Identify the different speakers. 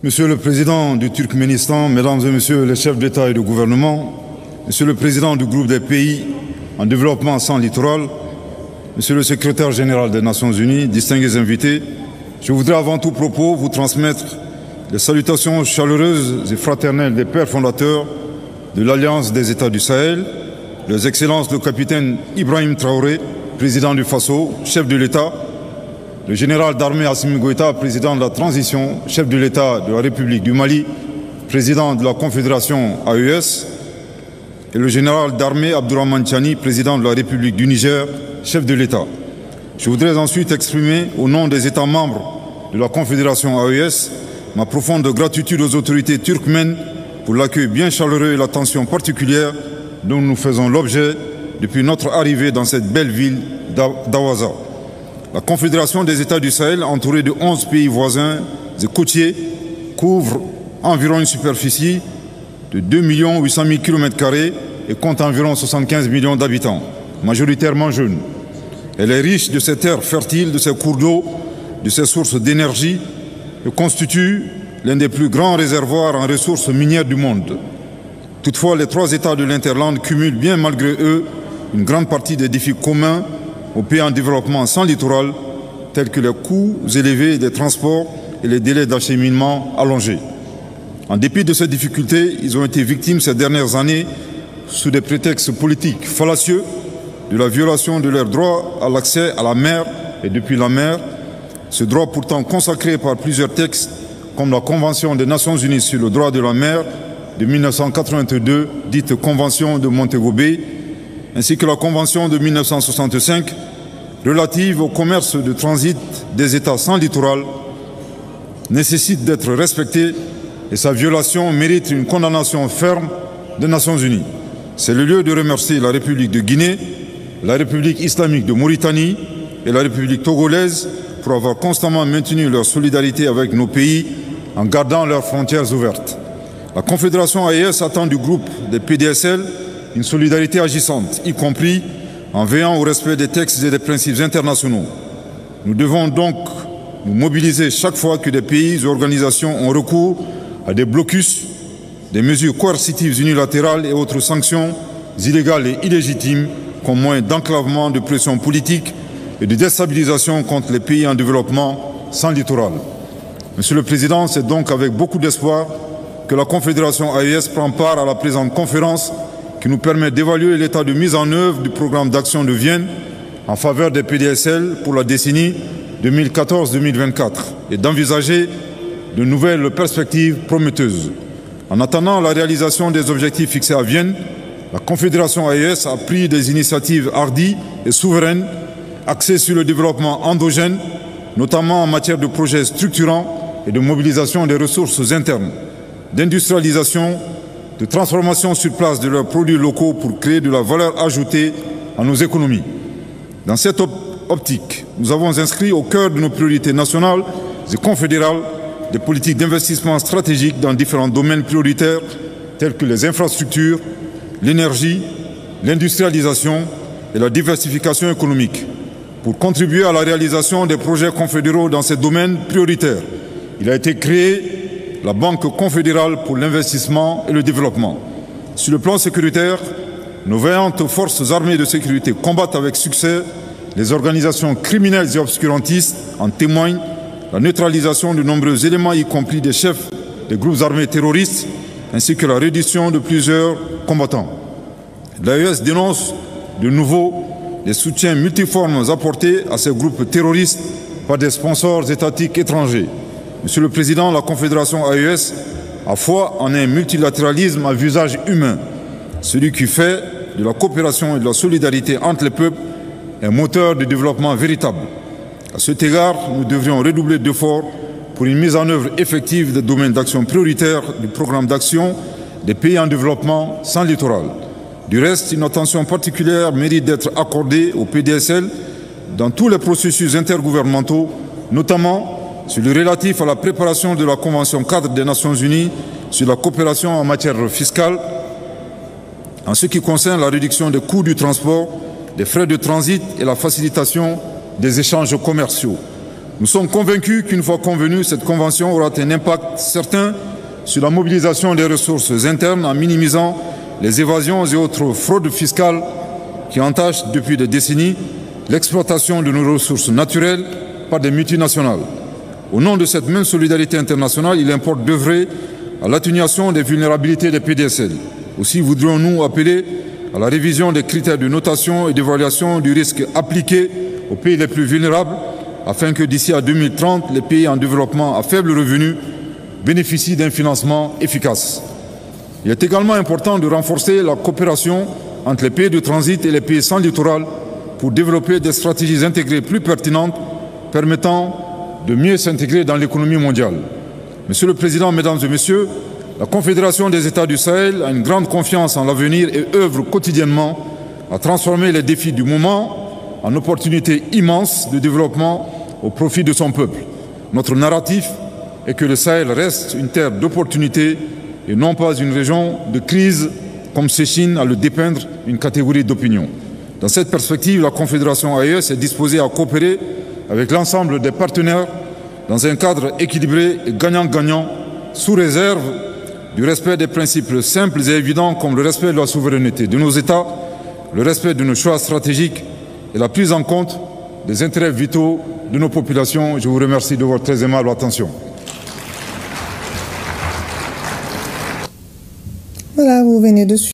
Speaker 1: Monsieur le Président du Turkménistan, Mesdames et Messieurs les chefs d'État et de gouvernement, Monsieur le Président du groupe des pays en développement sans littoral, Monsieur le Secrétaire général des Nations Unies, distingués invités, je voudrais avant tout propos vous transmettre les salutations chaleureuses et fraternelles des pères fondateurs de l'Alliance des États du Sahel, leurs Excellences le capitaine Ibrahim Traoré, président du Faso, chef de l'État, le général d'armée Assimi Goïta, président de la transition, chef de l'État de la République du Mali, président de la Confédération AES, et le général d'armée Abdourahmane Tiani, président de la République du Niger, chef de l'État. Je voudrais ensuite exprimer, au nom des États membres de la Confédération AES, ma profonde gratitude aux autorités turkmènes pour l'accueil bien chaleureux et l'attention particulière dont nous faisons l'objet depuis notre arrivée dans cette belle ville d'Awaza. La Confédération des États du Sahel, entourée de 11 pays voisins et côtiers, couvre environ une superficie de 2 800 000 km² et compte environ 75 millions d'habitants, majoritairement jeunes. Elle est riche de ses terres fertiles, de ses cours d'eau, de ses sources d'énergie et constitue l'un des plus grands réservoirs en ressources minières du monde. Toutefois, les trois États de l'Interland cumulent bien malgré eux une grande partie des défis communs aux pays en développement sans littoral, tels que les coûts élevés des transports et les délais d'acheminement allongés. En dépit de ces difficultés, ils ont été victimes ces dernières années, sous des prétextes politiques fallacieux, de la violation de leur droit à l'accès à la mer et depuis la mer, ce droit pourtant consacré par plusieurs textes, comme la Convention des Nations Unies sur le droit de la mer de 1982, dite Convention de Montego Bay, ainsi que la Convention de 1965 relative au commerce de transit des États sans littoral, nécessite d'être respectée et sa violation mérite une condamnation ferme des Nations Unies. C'est le lieu de remercier la République de Guinée, la République islamique de Mauritanie et la République togolaise pour avoir constamment maintenu leur solidarité avec nos pays en gardant leurs frontières ouvertes. La Confédération AES attend du groupe des PDSL une solidarité agissante, y compris en veillant au respect des textes et des principes internationaux. Nous devons donc nous mobiliser chaque fois que des pays et organisations ont recours à des blocus, des mesures coercitives unilatérales et autres sanctions illégales et illégitimes comme moyen d'enclavement, de pression politique et de déstabilisation contre les pays en développement sans littoral. Monsieur le Président, c'est donc avec beaucoup d'espoir que la Confédération AES prend part à la présente conférence qui nous permet d'évaluer l'état de mise en œuvre du programme d'action de Vienne en faveur des PDSL pour la décennie 2014-2024 et d'envisager de nouvelles perspectives prometteuses. En attendant la réalisation des objectifs fixés à Vienne, la Confédération AES a pris des initiatives hardies et souveraines axées sur le développement endogène, notamment en matière de projets structurants et de mobilisation des ressources internes, d'industrialisation, de transformation sur place de leurs produits locaux pour créer de la valeur ajoutée à nos économies. Dans cette optique, nous avons inscrit au cœur de nos priorités nationales et confédérales des politiques d'investissement stratégiques dans différents domaines prioritaires tels que les infrastructures, l'énergie, l'industrialisation et la diversification économique. Pour contribuer à la réalisation des projets confédéraux dans ces domaines prioritaires, il a été créé la Banque confédérale pour l'investissement et le développement. Sur le plan sécuritaire, nos vaillantes forces armées de sécurité combattent avec succès les organisations criminelles et obscurantistes. En témoigne la neutralisation de nombreux éléments, y compris des chefs des groupes armés terroristes, ainsi que la reddition de plusieurs combattants. L'AES dénonce de nouveau les soutiens multiformes apportés à ces groupes terroristes par des sponsors étatiques étrangers. Monsieur le Président, la Confédération AES a foi en un multilatéralisme à visage humain, celui qui fait de la coopération et de la solidarité entre les peuples un moteur de développement véritable. À cet égard, nous devrions redoubler d'efforts pour une mise en œuvre effective des domaines d'action prioritaires du programme d'action des pays en développement sans littoral. Du reste, une attention particulière mérite d'être accordée au PDSL dans tous les processus intergouvernementaux, notamment sur le relatif à la préparation de la Convention cadre des Nations Unies sur la coopération en matière fiscale, en ce qui concerne la réduction des coûts du transport, des frais de transit et la facilitation des échanges commerciaux. Nous sommes convaincus qu'une fois convenue, cette convention aura un impact certain sur la mobilisation des ressources internes en minimisant les évasions et autres fraudes fiscales qui entachent depuis des décennies l'exploitation de nos ressources naturelles par des multinationales. Au nom de cette même solidarité internationale, il importe d'œuvrer à l'atténuation des vulnérabilités des PDSL. Aussi voudrions-nous appeler à la révision des critères de notation et d'évaluation du risque appliqués aux pays les plus vulnérables, afin que d'ici à 2030, les pays en développement à faible revenu bénéficient d'un financement efficace. Il est également important de renforcer la coopération entre les pays de transit et les pays sans littoral pour développer des stratégies intégrées plus pertinentes permettant de mieux s'intégrer dans l'économie mondiale. Monsieur le Président, Mesdames et Messieurs, la Confédération des États du Sahel a une grande confiance en l'avenir et œuvre quotidiennement à transformer les défis du moment en opportunités immenses de développement au profit de son peuple. Notre narratif est que le Sahel reste une terre d'opportunités et non pas une région de crise, comme s'échine à le dépeindre une catégorie d'opinion. Dans cette perspective, la Confédération AES est disposée à coopérer avec l'ensemble des partenaires dans un cadre équilibré et gagnant-gagnant, sous réserve du respect des principes simples et évidents comme le respect de la souveraineté de nos États, le respect de nos choix stratégiques et la prise en compte des intérêts vitaux de nos populations. Je vous remercie de votre très aimable attention.
Speaker 2: Voilà, vous venez de suivre.